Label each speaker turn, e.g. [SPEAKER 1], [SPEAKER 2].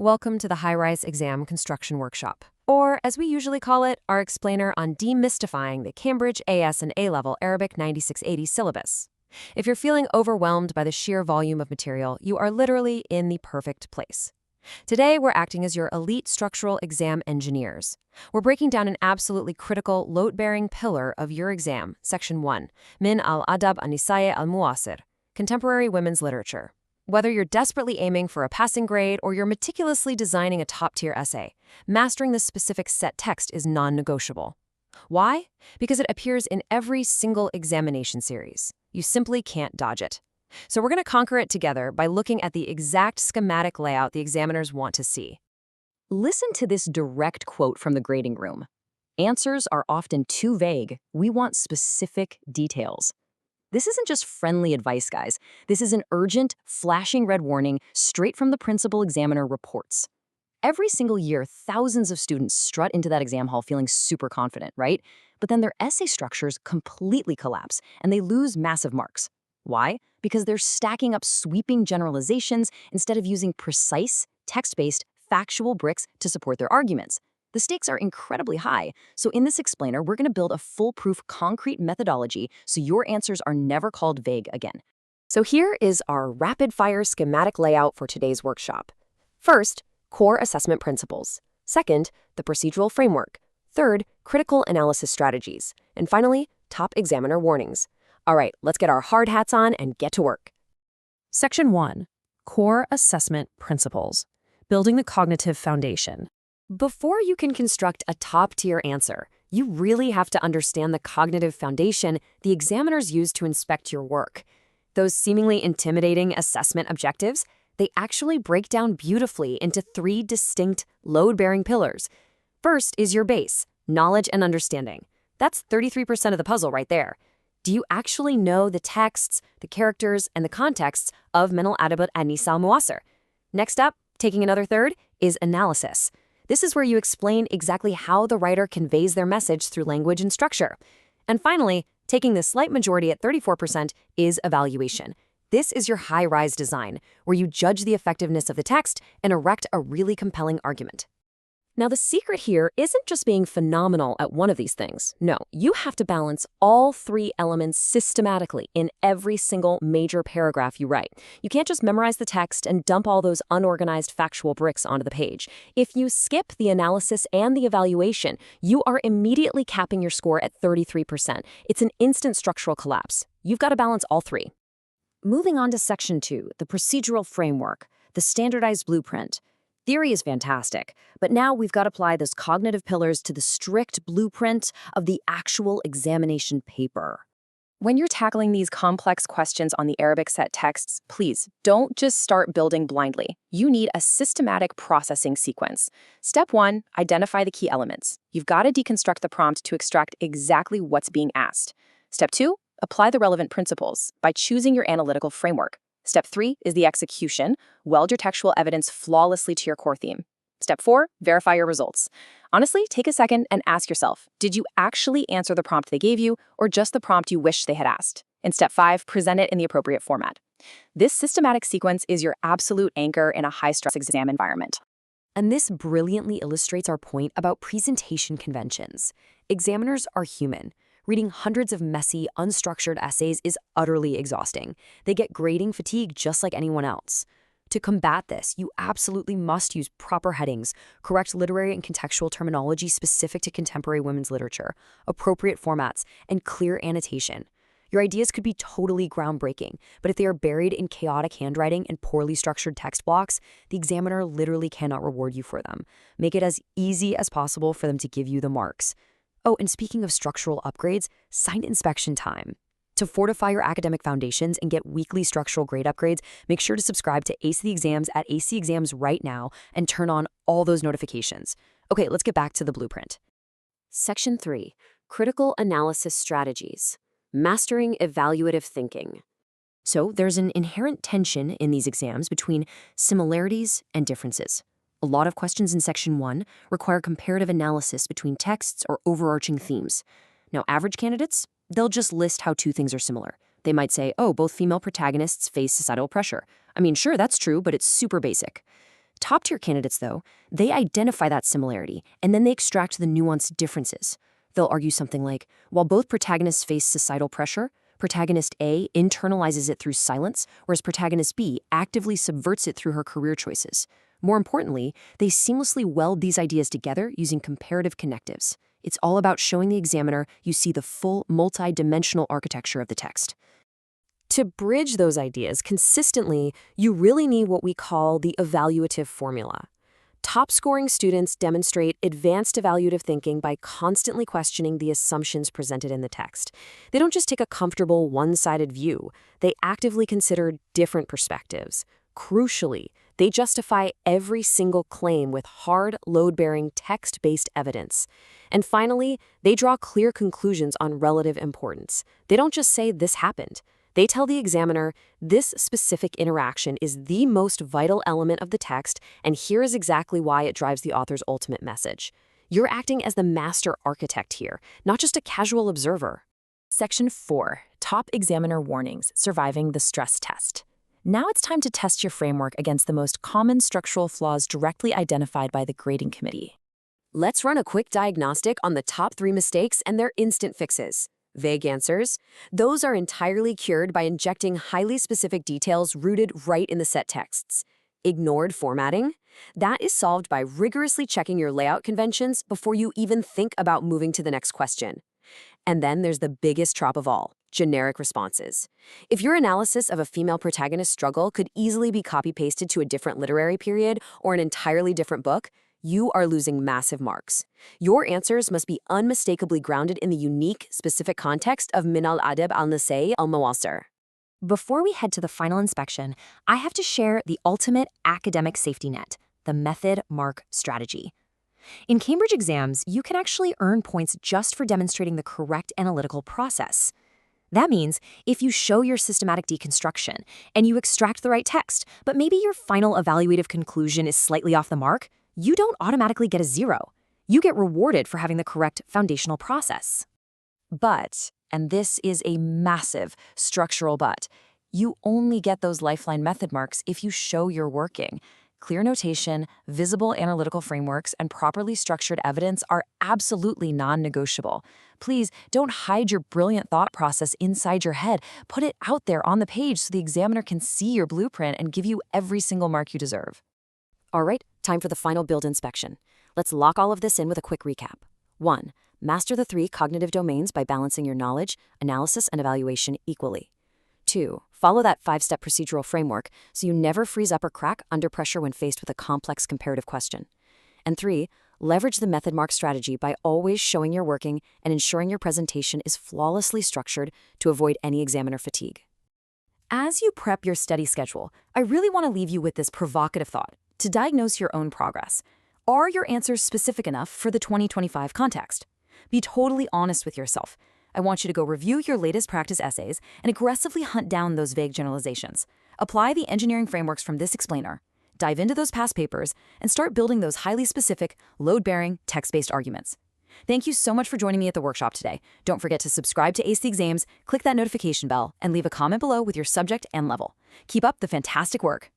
[SPEAKER 1] Welcome to the High-Rise Exam Construction Workshop, or as we usually call it, our explainer on demystifying the Cambridge AS and A-Level Arabic 9680 syllabus. If you're feeling overwhelmed by the sheer volume of material, you are literally in the perfect place. Today, we're acting as your elite structural exam engineers. We're breaking down an absolutely critical, load-bearing pillar of your exam, Section 1, Min al-Adab al Nisai al Muasir, Contemporary Women's Literature. Whether you're desperately aiming for a passing grade or you're meticulously designing a top-tier essay, mastering this specific set text is non-negotiable. Why? Because it appears in every single examination series. You simply can't dodge it. So we're going to conquer it together by looking at the exact schematic layout the examiners want to see.
[SPEAKER 2] Listen to this direct quote from the grading room. Answers are often too vague. We want specific details. This isn't just friendly advice, guys. This is an urgent, flashing red warning straight from the principal examiner reports. Every single year, thousands of students strut into that exam hall feeling super confident, right? But then their essay structures completely collapse and they lose massive marks. Why? Because they're stacking up sweeping generalizations instead of using precise, text-based, factual bricks to support their arguments. The stakes are incredibly high, so in this explainer, we're going to build a foolproof, concrete methodology so your answers are never called vague again.
[SPEAKER 1] So here is our rapid-fire schematic layout for today's workshop. First, core assessment principles. Second, the procedural framework. Third, critical analysis strategies. And finally, top examiner warnings. All right, let's get our hard hats on and get to work.
[SPEAKER 3] Section 1. Core Assessment Principles. Building the Cognitive Foundation.
[SPEAKER 1] Before you can construct a top-tier answer, you really have to understand the cognitive foundation the examiners use to inspect your work. Those seemingly intimidating assessment objectives, they actually break down beautifully into 3 distinct, load-bearing pillars. First is your base, knowledge and understanding. That's 33% of the puzzle right there. Do you actually know the texts, the characters, and the contexts of Min al-Adab al Nisai al Muasir? Next up, taking another third, is analysis. This is where you explain exactly how the writer conveys their message through language and structure. And finally, taking the slight majority at 34% is evaluation. This is your high-rise design, where you judge the effectiveness of the text and erect a really compelling argument. Now, the secret here isn't just being phenomenal at one of these things. No, you have to balance all 3 elements systematically in every single major paragraph you write. You can't just memorize the text and dump all those unorganized factual bricks onto the page. If you skip the analysis and the evaluation, you are immediately capping your score at 33%. It's an instant structural collapse. You've got to balance all 3. Moving on to Section 2, the procedural framework, the standardized blueprint. Theory is fantastic, but now we've got to apply those cognitive pillars to the strict blueprint of the actual examination paper. When you're tackling these complex questions on the Arabic set texts, please don't just start building blindly. You need a systematic processing sequence. Step 1, identify the key elements. You've got to deconstruct the prompt to extract exactly what's being asked. Step 2, apply the relevant principles by choosing your analytical framework. Step 3 is the execution. Weld your textual evidence flawlessly to your core theme. Step 4, verify your results. Honestly, take a second and ask yourself, did you actually answer the prompt they gave you or just the prompt you wish they had asked? And Step 5, present it in the appropriate format. This systematic sequence is your absolute anchor in a high-stress exam environment. And this brilliantly illustrates our point about presentation conventions. Examiners are human. Reading hundreds of messy, unstructured essays is utterly exhausting. They get grading fatigue just like anyone else. To combat this, you absolutely must use proper headings, correct literary and contextual terminology specific to contemporary women's literature, appropriate formats, and clear annotation. Your ideas could be totally groundbreaking, but if they are buried in chaotic handwriting and poorly structured text blocks, the examiner literally cannot reward you for them. Make it as easy as possible for them to give you the marks. Oh, and speaking of structural upgrades, site inspection time. To fortify your academic foundations and get weekly structural grade upgrades, make sure to subscribe to Ace the Exams at AC Exams right now and turn on all those notifications. Okay, let's get back to the blueprint. Section 3, critical analysis strategies. Mastering evaluative thinking. So there's an inherent tension in these exams between similarities and differences. A lot of questions in Section 1 require comparative analysis between texts or overarching themes. Now, average candidates, they'll just list how 2 things are similar. They might say, oh, both female protagonists face societal pressure. I mean, sure, that's true, but it's super basic. Top-tier candidates, though, they identify that similarity, and then they extract the nuanced differences. They'll argue something like, while both protagonists face societal pressure, protagonist A internalizes it through silence, whereas protagonist B actively subverts it through her career choices. More importantly, they seamlessly weld these ideas together using comparative connectives. It's all about showing the examiner you see the full, multi-dimensional architecture of the text. To bridge those ideas consistently, you really need what we call the evaluative formula. Top-scoring students demonstrate advanced evaluative thinking by constantly questioning the assumptions presented in the text. They don't just take a comfortable, one-sided view. They actively consider different perspectives. Crucially, they justify every single claim with hard, load-bearing, text-based evidence. And finally, they draw clear conclusions on relative importance. They don't just say, "This happened." They tell the examiner, this specific interaction is the most vital element of the text, and here is exactly why it drives the author's ultimate message. You're acting as the master architect here, not just a casual observer.
[SPEAKER 2] Section 4. Top Examiner Warnings, Surviving the Stress Test. Now it's time to test your framework against the most common structural flaws directly identified by the grading committee.
[SPEAKER 1] Let's run a quick diagnostic on the top 3 mistakes and their instant fixes. Vague answers. Those are entirely cured by injecting highly specific details rooted right in the set texts. Ignored formatting. That is solved by rigorously checking your layout conventions before you even think about moving to the next question. And then there's the biggest trap of all, generic responses. If your analysis of a female protagonist's struggle could easily be copy-pasted to a different literary period or an entirely different book, you are losing massive marks. Your answers must be unmistakably grounded in the unique, specific context of Adab al Nisai al Muasir.
[SPEAKER 2] Before we head to the final inspection, I have to share the ultimate academic safety net, the method mark strategy. In Cambridge exams, you can actually earn points just for demonstrating the correct analytical process. That means if you show your systematic deconstruction and you extract the right text, but maybe your final evaluative conclusion is slightly off the mark, you don't automatically get a 0. You get rewarded for having the correct foundational process. But, and this is a massive structural but, you only get those lifeline method marks if you show you're working. Clear notation, visible analytical frameworks, and properly structured evidence are absolutely non-negotiable. Please don't hide your brilliant thought process inside your head. Put it out there on the page so the examiner can see your blueprint and give you every single mark you deserve.
[SPEAKER 1] All right, time for the final build inspection. Let's lock all of this in with a quick recap. 1. Master the 3 cognitive domains by balancing your knowledge, analysis, and evaluation equally. 2. Follow that 5-step procedural framework so you never freeze up or crack under pressure when faced with a complex comparative question. And 3. Leverage the method mark strategy by always showing you're working and ensuring your presentation is flawlessly structured to avoid any examiner fatigue. As you prep your study schedule, I really want to leave you with this provocative thought to diagnose your own progress. Are your answers specific enough for the 2025 context? Be totally honest with yourself. I want you to go review your latest practice essays and aggressively hunt down those vague generalizations. Apply the engineering frameworks from this explainer, dive into those past papers, and start building those highly specific, load-bearing, text-based arguments. Thank you so much for joining me at the workshop today. Don't forget to subscribe to Ace the Exams, click that notification bell, and leave a comment below with your subject and level. Keep up the fantastic work.